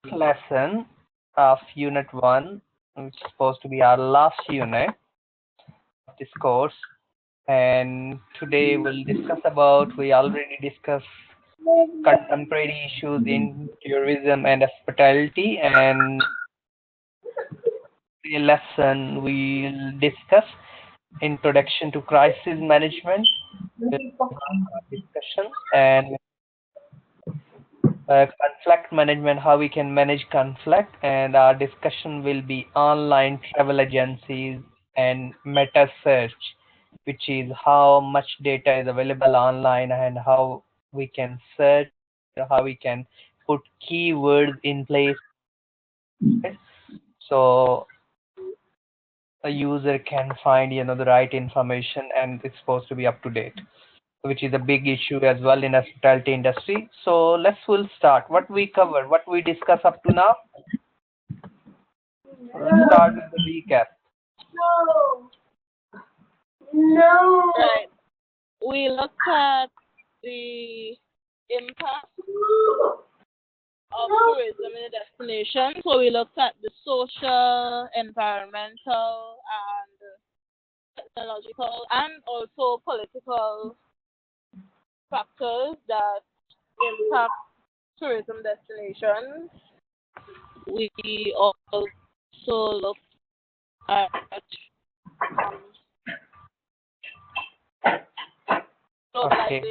lesson of Unit 1, which is supposed to be our last unit of this course. And today we'll discuss about, we already discussed contemporary issues in tourism and hospitality. And the lesson we'll discuss introduction to crisis management, discussion, and conflict management, how we can manage conflict, and our discussion will be online travel agencies and meta search, which is how much data is available online and how we can search, how we can put keywords in place, so a user can find the right information and it's supposed to be up to date, which is a big issue as well in hospitality industry. So we'll start. What we cover, what we discuss up to now. Let's start with the recap. No. Right. We looked at the impact of tourism in a destination. So we looked at the social, environmental, and technological, and also political factors that impact tourism destinations. We also looked at globalization. Okay,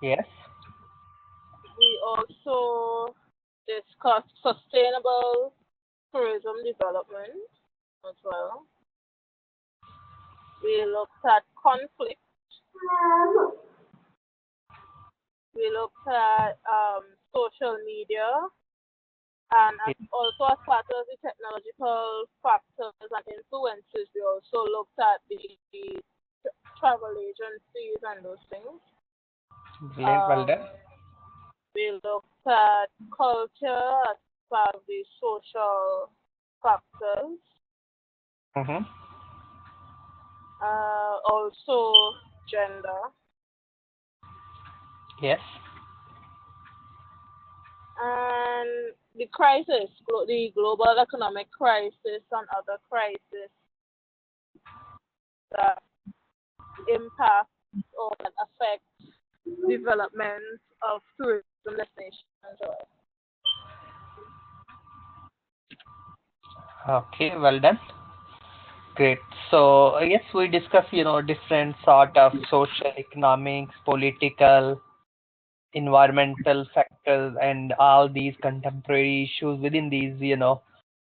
yes. We also discussed sustainable tourism development as well. We looked at conflict. We looked at social media, and also as part of the technological factors and influences, we also looked at the travel agencies and those things. Well done. We looked at culture as part of the social factors. Also gender. Yes. And the crisis, the global economic crisis and other crises that impact or that affect development of tourism destinations. Okay, well done. Great. So yes, we discuss different sort of social, economics, political, environmental factors, and all these contemporary issues within these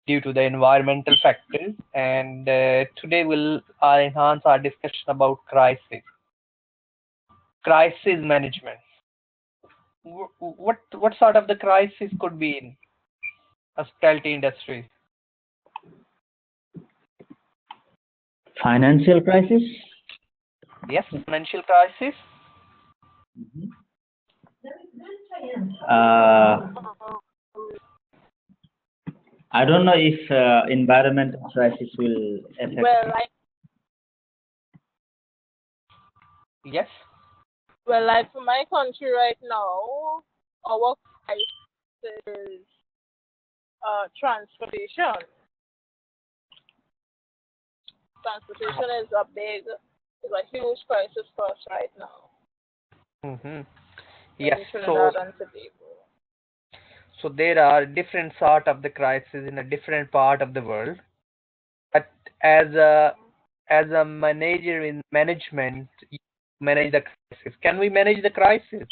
due to the environmental factors. And today we'll enhance our discussion about crisis management. What sort of the crisis could be in hospitality industry? Financial crisis? Yes, financial crisis. I don't know if environmental crisis will affect. Yes. Well, like for my country right now, our crisis is transportation. Transportation is a huge crisis for us right now. Yes. So there are different sort of the crisis in a different part of the world. But as a manager in management, you manage the crisis. Can we manage the crisis?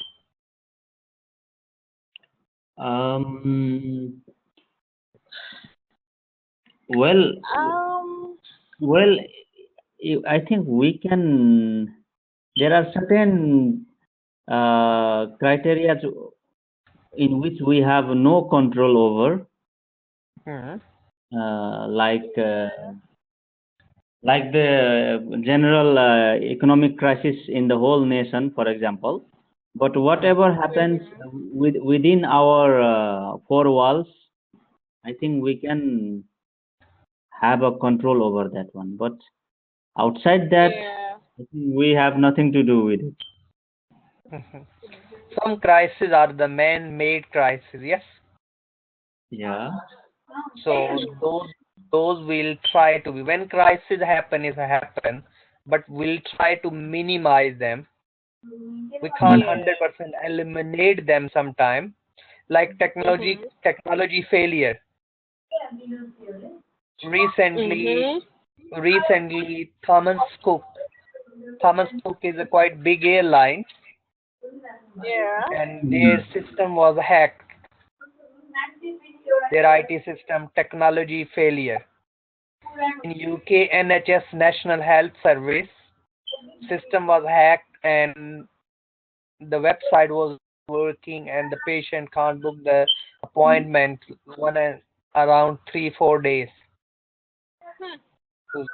Well, I think we can. There are certain criteria in which we have no control over, like the general economic crisis in the whole nation, for example. But whatever happens within our four walls, I think we can have a control over that one. But outside that, I think we have nothing to do with it. Some crises are the man-made crises. Yes. Yeah. So those will try to be, when crisis happen, but we'll try to minimize them. We can't Mm. 100% eliminate them sometime. Like technology failure. Recently, Mhm. recently Thomas Cook is a quite big airline, Yeah. and Mm. their system was hacked. Their IT system technology failure. In UK, NHS National Health Service system was hacked, and the website was working, and the patient can't book the appointment one and around 3 4 days. Hmm. So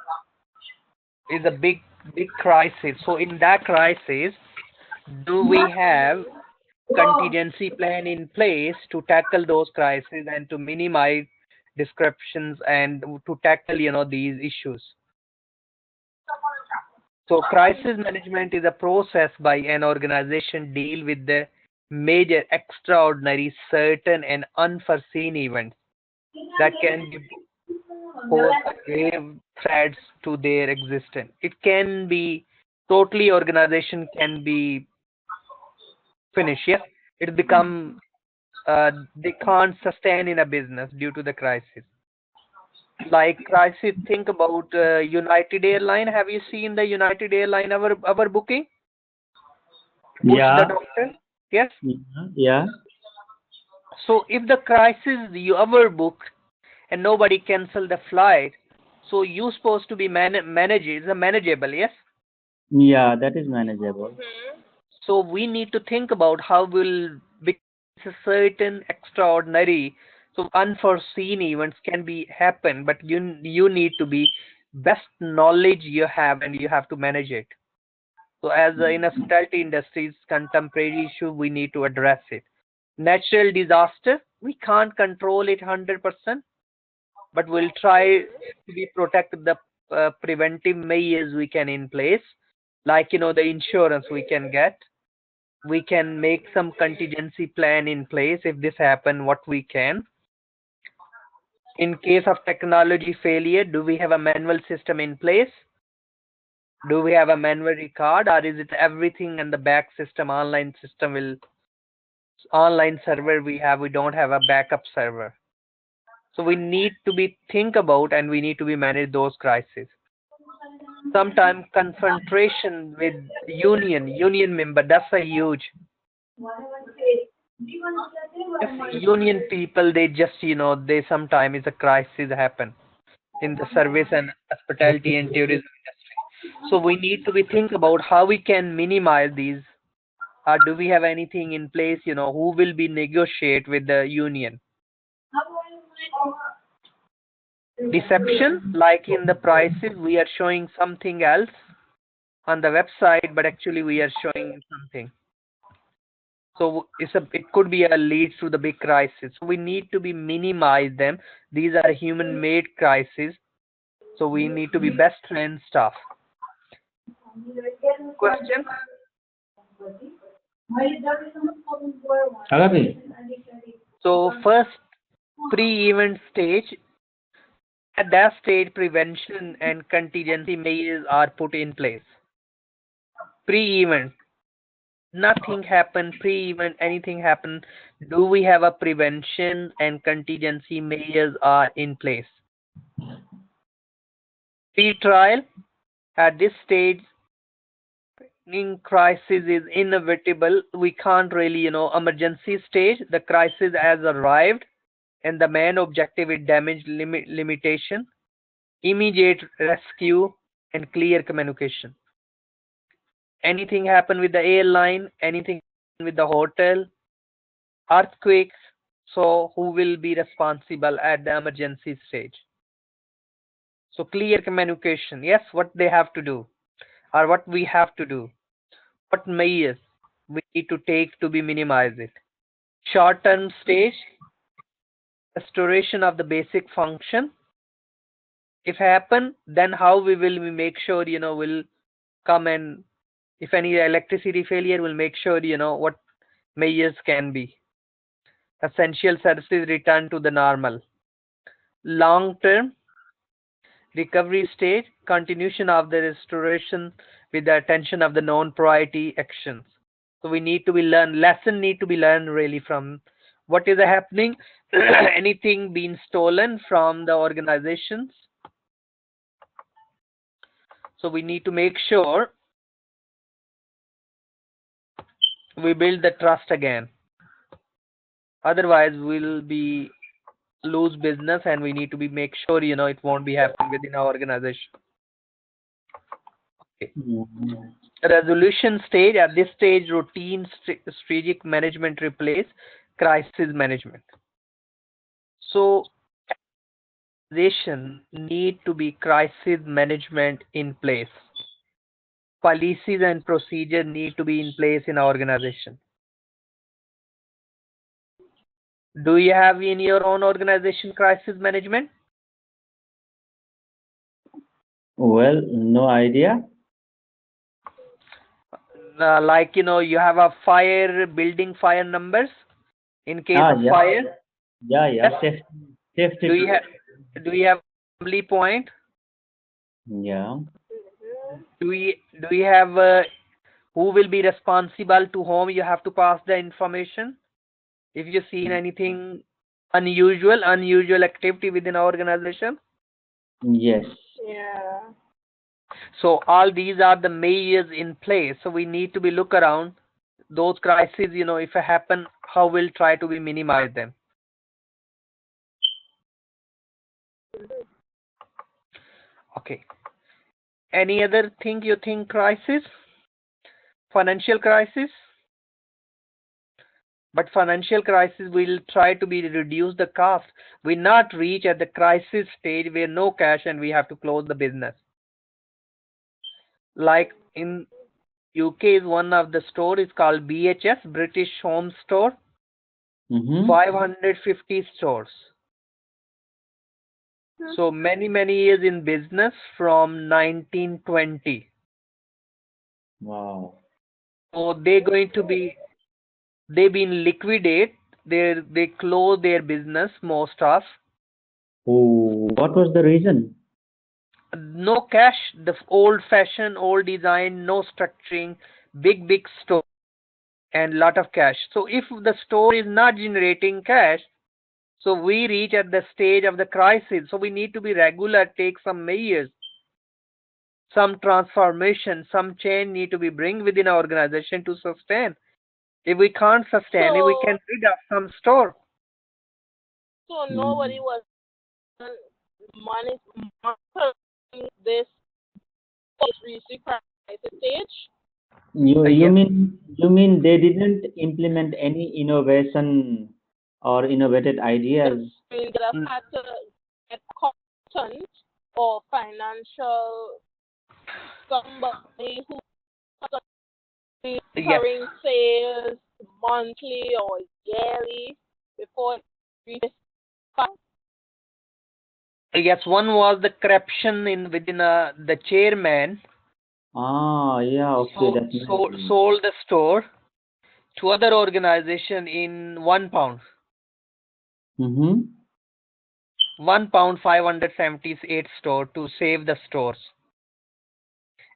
it's a big crisis. So in that crisis, do we have contingency plan in place to tackle those crises and to minimize descriptions and to tackle these issues? So crisis management is a process by an organization deal with the major, extraordinary, certain and unforeseen events that can pose a grave threats to their existence. It can be totally, organization can be finished. Yes, it become they can't sustain in a business due to the crisis. Like crisis, think about United Airline. Have you seen the United Airline our booking? Push the Yeah. doctor. Yes. Yeah. Yeah. So if the crisis you overbooked and nobody cancel the flight, so you supposed to be manageable. Yes. Yeah. That is manageable. Mhm. So we need to think about how will, because it's a certain extraordinary, so unforeseen events can be happen, but you need to be best knowledge you have, and you have to manage it. So as in a hospitality industry's contemporary issue, we need to address it. Natural disaster, we can't control it 100%, but we'll try to be protect the preventive measures we can in place, like the insurance we can get. We can make some contingency plan in place if this happen, what we can. In case of technology failure, do we have a manual system in place? Do we have a manual record, or is it everything in the back system, online server we don't have a backup server? So we need to be think about, and we need to be manage those crises. Sometimes confrontation with union member, that's a huge. If union people, they just they sometimes is a crisis happen in the service and hospitality and tourism industry. So we need to be think about how we can minimize these. Do we have anything in place? Who will be negotiate with the union? Deception, like in the prices, we are showing something else on the website, but actually we are showing something. So it could be a lead to the big crisis. So we need to be minimize them. These are human made crises. So we need to be best trained staff. Question? Agapi. So first pre-event stage, at that stage prevention and contingency measures are put in place. Pre-event, nothing happened, pre-event anything happened, do we have a prevention and contingency measures are in place? Pre-trial, at this stage in crisis is inevitable, we can't really emergency stage, the crisis has arrived, and the main objective is damage limitation, immediate rescue, and clear communication. Anything happen with the airline, anything with the hotel, earthquakes, so who will be responsible at the emergency stage? So clear communication, yes, what they have to do, or what we have to do, what measures we need to take to be minimize it. Short term stage, restoration of the basic function. If happen, then how we make sure will come, and if any electricity failure, will make sure what measures can be. essential services return to the normal. Long term recovery stage, continuation of the restoration with the attention of the non-priority actions. So we need to be learn lesson need to be learned really from what is happening. Anything being stolen from the organizations. So we need to make sure we build the trust again. Otherwise, we'll be lose business, and we need to be make sure it won't be happening within our organization. Okay. Resolution stage. At this stage, routine strategic management replace crisis management. So organization need to be crisis management in place. Policies and procedure need to be in place in our organization. Do you have in your own organization crisis management? Well, no idea. Like you have a building fire numbers in case of Yeah. fire. Yeah. Yes. Safety. Do you have assembly point? Yeah. Do you have who will be responsible to whom you have to pass the information if you seen anything unusual activity within our organization? Yes. Yeah. So all these are the measures in place. So we need to be look around those crises. If it happen, how we'll try to be minimize them. Okay. Any other thing you think crisis? Financial crisis? But financial crisis will try to be reduce the cost. We not reach at the crisis stage where no cash and we have to close the business. Like in UK is one of the store is called BHS, British Home Store. 550 stores. So many years in business from 1920. Wow. So they've been liquidate. They close their business most of. Oh, what was the reason? No cash, the old fashion, old design, no structuring, big store, and lot of cash. So if the store is not generating cash, so we reach at the stage of the crisis. So we need to be regular, take some measures, some transformation, some change need to be bring within our organization to sustain. If we can't sustain it, we can rid of some store. So nobody was monitoring this reached crisis stage. You mean they didn't implement any innovation or innovative ideas? They have had to get content or financial somebody who recurring sales monthly or yearly before it reaches. Yes, one was the corruption within the chairman. Yeah, okay, definitely. Sold the store to other organization in £1. £1 578 store to save the stores.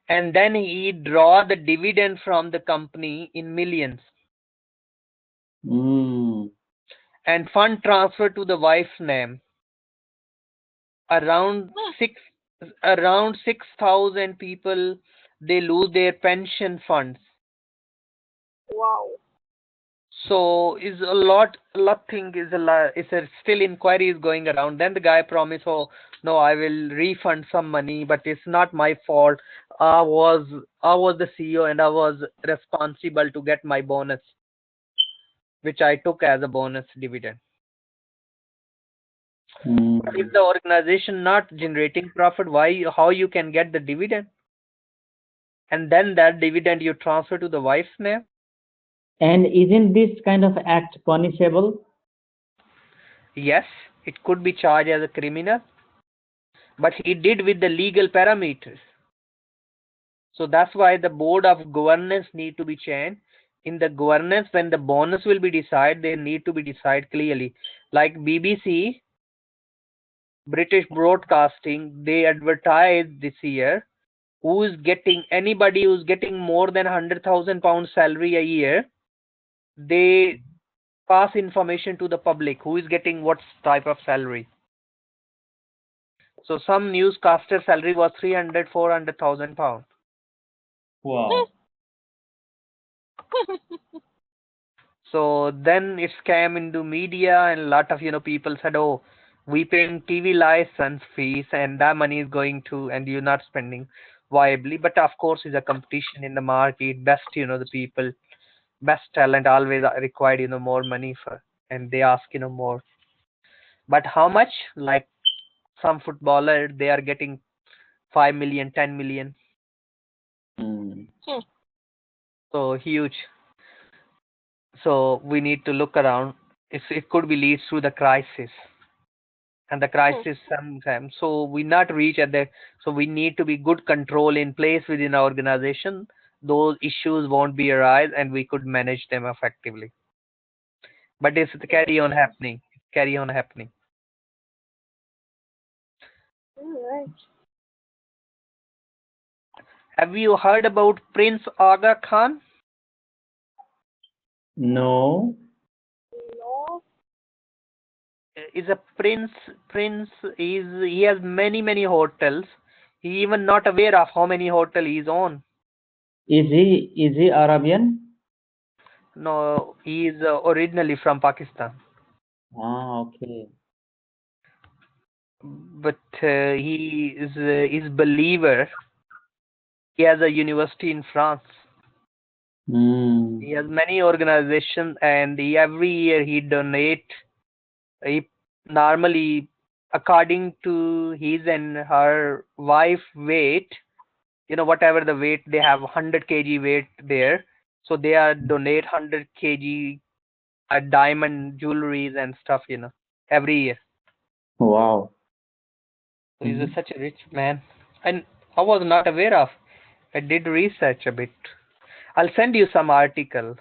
And then he draw the dividend from the company in millions. And fund transfer to the wife's name. Around 6,000 people, they lose their pension funds. Wow. So is a lot thing is a lot. It's still inquiry is going around. Then the guy promised, oh no, I will refund some money, but it's not my fault. I was the CEO and I was responsible to get my bonus, which I took as a bonus dividend. But if the organization not generating profit, how you can get the dividend? And then that dividend you transfer to the wife's name. And isn't this kind of act punishable? Yes, it could be charged as a criminal, but he did with the legal parameters. So that's why the board of governance need to be changed. in the governance, when the bonus will be decided, they need to be decided clearly. Like BBC, British Broadcasting, they advertised this year who is getting, anybody who's getting more than £100,000 salary a year, they pass information to the public who is getting what type of salary. So some newscaster salary was 300, 400,000 pounds. Wow. So then it came into media, and a lot of people said, "Oh, we paying TV license fees, and that money is going to, and you're not spending viably." But of course, it's a competition in the market. Best, the people, best talent always required, more money for, and they ask, more. But how much? Like some footballer, they are getting 5 million, 10 million. Mm. So huge. So we need to look around. It could be leads to the crisis, and the crisis sometimes. So we not reach at the. So we need to be good control in place within our organization. Those issues won't be arise, and we could manage them effectively. But it's carry on happening. Carry on happening. Alright. Have you heard about Prince Aga Khan? No. No. Is a prince is he has many hotels. He even not aware of how many hotel he's on. Is he Arabian? No, he is originally from Pakistan, Okay. but he is believer. He has a university in France. Mm. He has many organizations, and every year he donate. He normally, according to his and her wife weight, whatever the weight they have, 100 kg weight there, so they are donate 100 kg diamond jewelries and stuff, every year. Wow. So he's such a rich man, and I was not aware of. I did research a bit. I'll send you some article.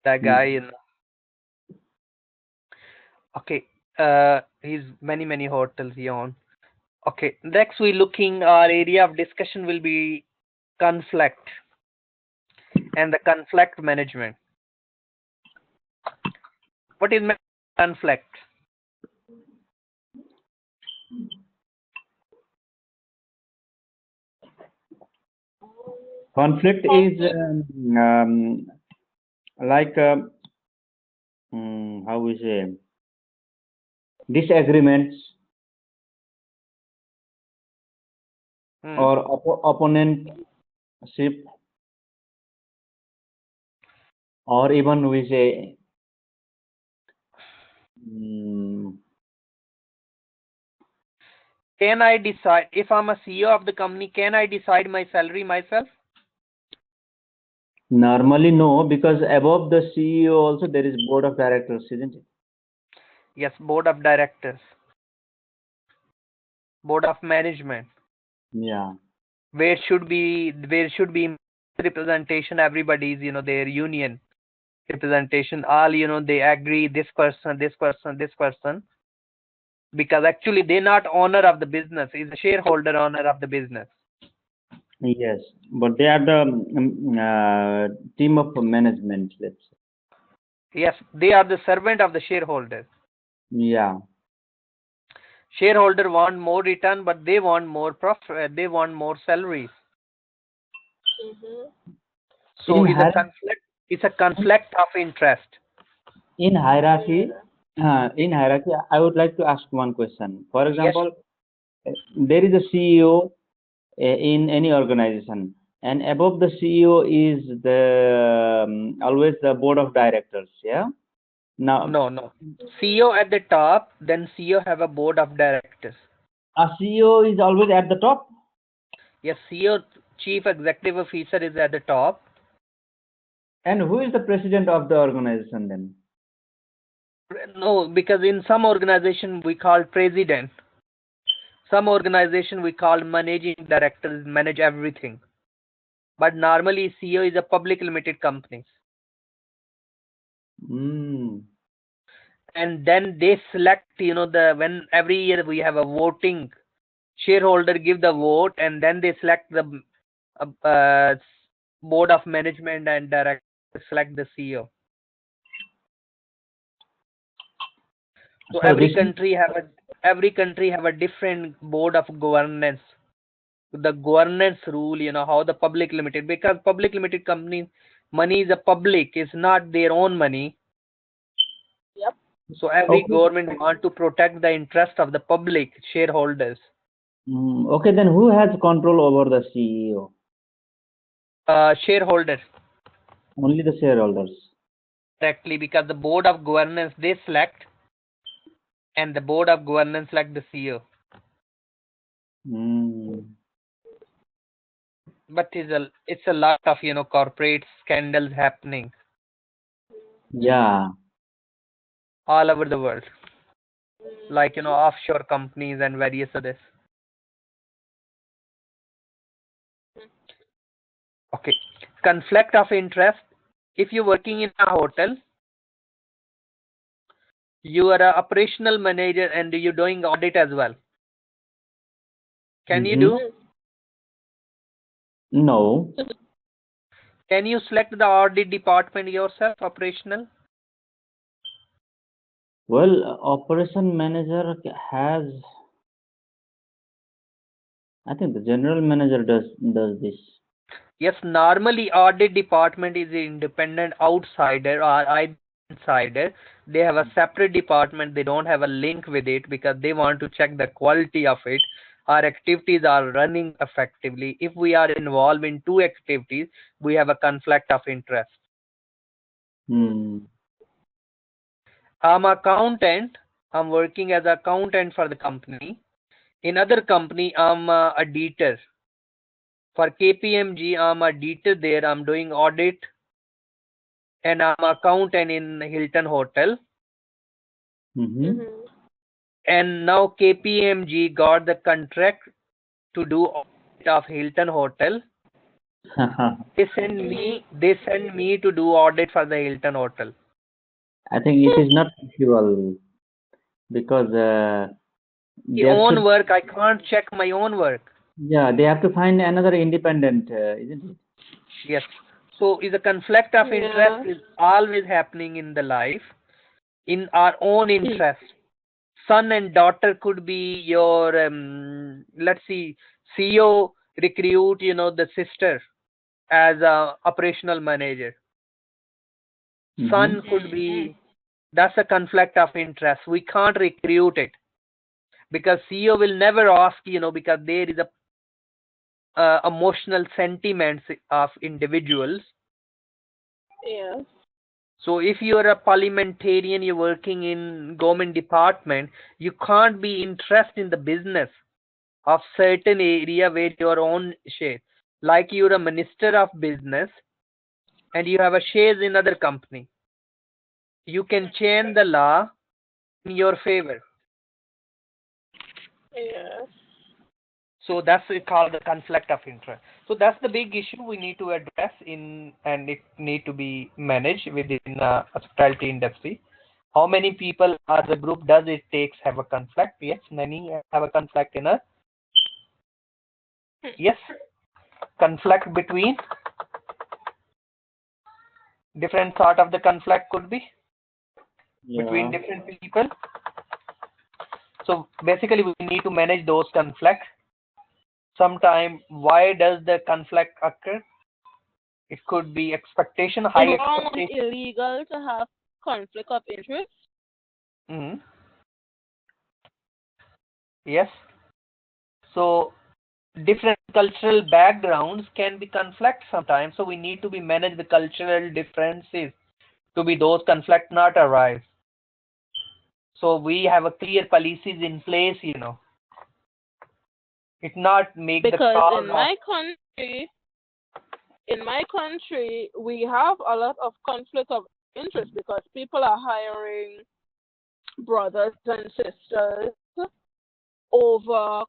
That guy, Okay. He's many hotels he own. Okay. Next, we looking our area of discussion will be conflict and the conflict management. What is conflict? Conflict is like how we say disagreements or opponentship, or even we say Can I decide if I'm a CEO of the company? Can I decide my salary myself? normally no, because above the CEO also there is board of directors, isn't it? Yes, board of directors, board of management. Yeah. Where should be representation? Everybody's their union representation. All they agree this person, because actually they're not owner of the business. Is a shareholder owner of the business. Yes, but they are the team of management, let's say. Yes, they are the servant of the shareholder. Yeah. Shareholder want more return, but they want more profit. They want more salaries. So it's a conflict of interest. In hierarchy, I would like to ask one question. For example, there is a CEO in any organization, and above the CEO is the always the board of directors. Yeah. Now, No. CEO at the top, then CEO have a board of directors. a CEO is always at the top. Yes, CEO, Chief Executive Officer, is at the top. And who is the president of the organization then? No, because in some organization we call president. Some organization we call managing directors, manage everything. but normally CEO is a public limited company. Mm. And then they select, when every year we have a voting, shareholder give the vote, and then they select the board of management and director select the CEO. So So every this country have a different board of governance. The governance rule, how the public limited, because public limited company money is a public, it's not their own money. Yep. So every okay. government want to protect the interest of the public shareholders. Okay, then who has control over the CEO? Shareholder Only the shareholders. directly, because the board of governance they select, and the board of governance select the CEO. Mm. But it's a lot of corporate scandals happening Yeah. all over the world, like offshore companies and various others. Okay, conflict of interest. If you're working in a hotel, you are a operational manager and you're doing audit as well. Can you Mm-hmm. do? No. Can you select the audit department yourself, operational? Well, operation manager has, I think the general manager does this. Yes, normally audit department is an independent outsider or insider. They have a separate department. They don't have a link with it because they want to check the quality of it. Our activities are running effectively. If we are involved in two activities, we have a conflict of interest. Hmm. I'm accountant. I'm working as accountant for the company. In other company, I'm a auditor. For KPMG, I'm a auditor there. I'm doing audit, and I'm accountant in Hilton Hotel. Mm-hmm. And now KPMG got the contract to do audit of Hilton Hotel. They send me to do audit for the Hilton Hotel. I think it is not possible because My there own should, work, I can't check my own work. yeah, they have to find another independent, isn't it? Yes. So is a conflict of interest is always happening in the life, in our own interest. Son and daughter could be your let's see, CEO recruit the sister as a operational manager. Mm-hmm. Son could be, that's a conflict of interest. We can't recruit it because CEO will never ask, because there is a emotional sentiments of individuals. Yes. So if you're a parliamentarian, you're working in government department, you can't be interested in the business of certain area where your own share. Like you're a minister of business and you have a shares in other company. You can change the law in your favor. Yes. So that's called the conflict of interest. So that's the big issue we need to address in, and it need to be managed within hospitality industry. How many people as a group does it takes have a conflict? Yes, many have a conflict in a, yes, conflict between different sort of the conflict could be between Yeah. different people. So basically we need to manage those conflicts. Sometime why does the conflict occur? It could be expectation, Is high it wrong or expectation. illegal to have conflict of interest? Mhm. Yes. So different cultural backgrounds can be conflict sometimes. So we need to be manage the cultural differences to be those conflict not arise. So we have a clear policies in place, It not make the Because cause of in my country, we have a lot of conflict of interest because people are hiring brothers and sisters over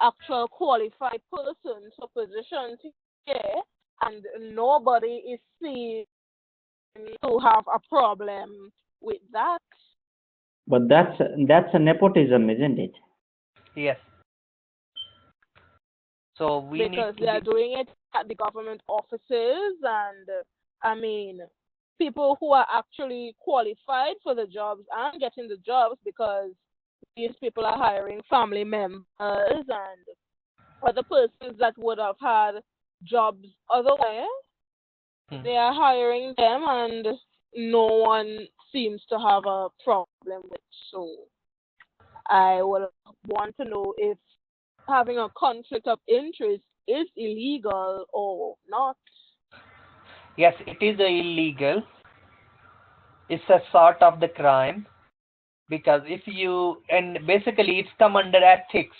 actual qualified persons for positions share, and nobody is seen to have a problem with that. But that's a nepotism, isn't it? Yes. So we need Because to they are be, doing it at the government offices, and I mean, people who are actually qualified for the jobs and getting the jobs because these people are hiring family members and other persons that would have had jobs otherwise. hmm. They are hiring them, and no one seems to have a problem with. So I would want to know if having a conflict of interest is illegal or not. Yes, it is illegal. It's a sort of the crime because if you, and basically it's come under ethics,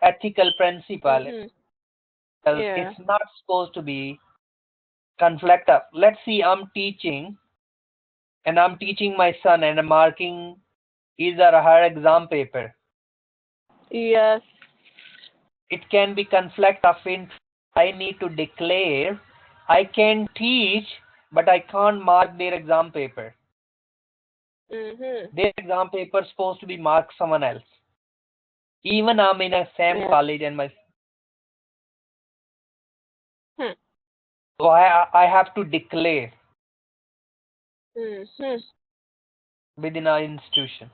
ethical principle. Mhm. Because Yeah. it's not supposed to be conflict of. Let's see, I'm teaching and I'm teaching my son and I'm marking his or her exam paper. Yes. It can be conflict of interest. I need to declare I can teach, but I can't mark their exam paper. Mhm. Their exam paper is supposed to be marked someone else. Even I'm in a same Yes. college and my Hmm. so I have to declare Mhm. within our institution.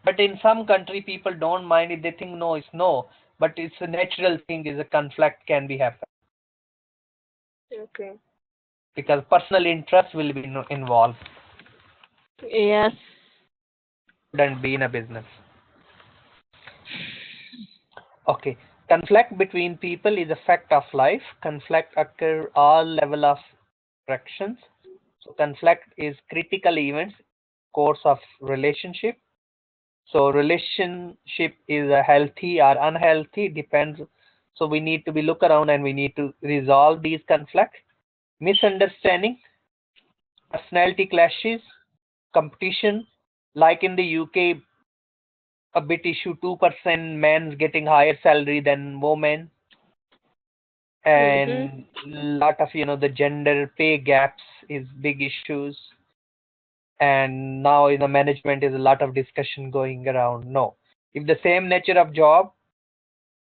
But in some country, people don't mind it. They think no, it's no. But it's a natural thing. Is a conflict can be happen Okay. because personal interest will be involved. Yes. Shouldn't be in a business. Okay. Conflict between people is a fact of life. Conflict occur all level of interactions. So conflict is critical events course of relationship. So relationship is a healthy or unhealthy depends. So we need to be look around and we need to resolve these conflicts. Misunderstanding, personality clashes, competition. Like in the UK, a bit issue 2% men's getting higher salary than women, Mhm. and lot of the gender pay gaps is big issues. And now in the management is a lot of discussion going around. No, if the same nature of job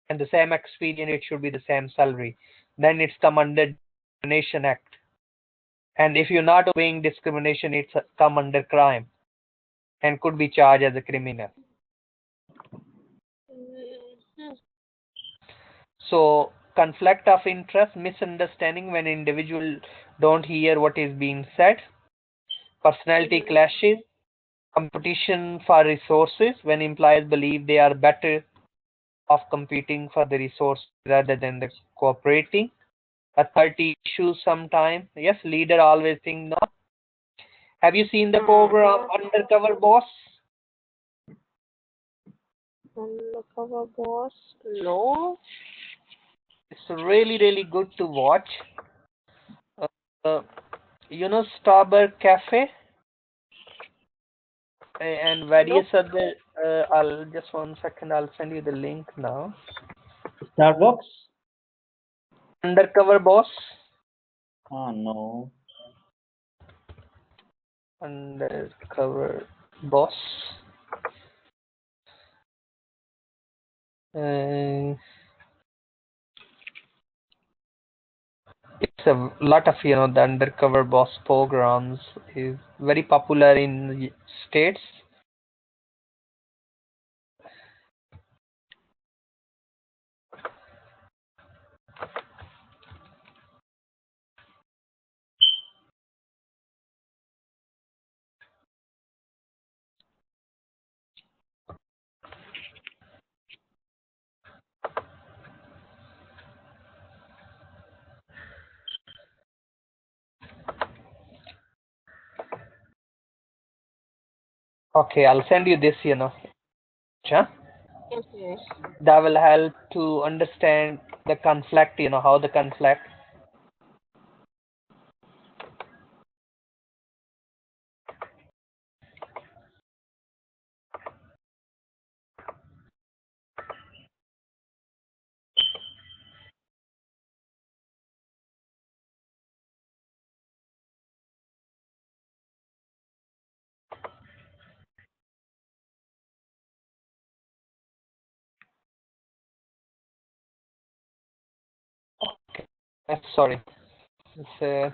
and the same experience, it should be the same salary. Then it's come under Discrimination Act. And if you're not obeying discrimination, it's come under crime and could be charged as a criminal. Mhm. So conflict of interest, misunderstanding when individual don't hear what is being said, personality Mhm. clashes, competition for resources when employees believe they are better off competing for the resource rather than the cooperating. Authority issues sometime. Yes, leader always think no. Have you seen the program Mhm. Undercover Boss? Undercover boss? No. It's really, really good to watch. Uh, uh, Starbucks Cafe and various Nope. other. I'll just 1 second. I'll send you the link now. Starbucks? Undercover Boss. Oh no. Undercover Boss. Uh, it's a lot of the Undercover Boss programs is very popular in the states. Okay, I'll send you this. Huh? Okay. That will help to understand the conflict. How the conflict. sorry. It's,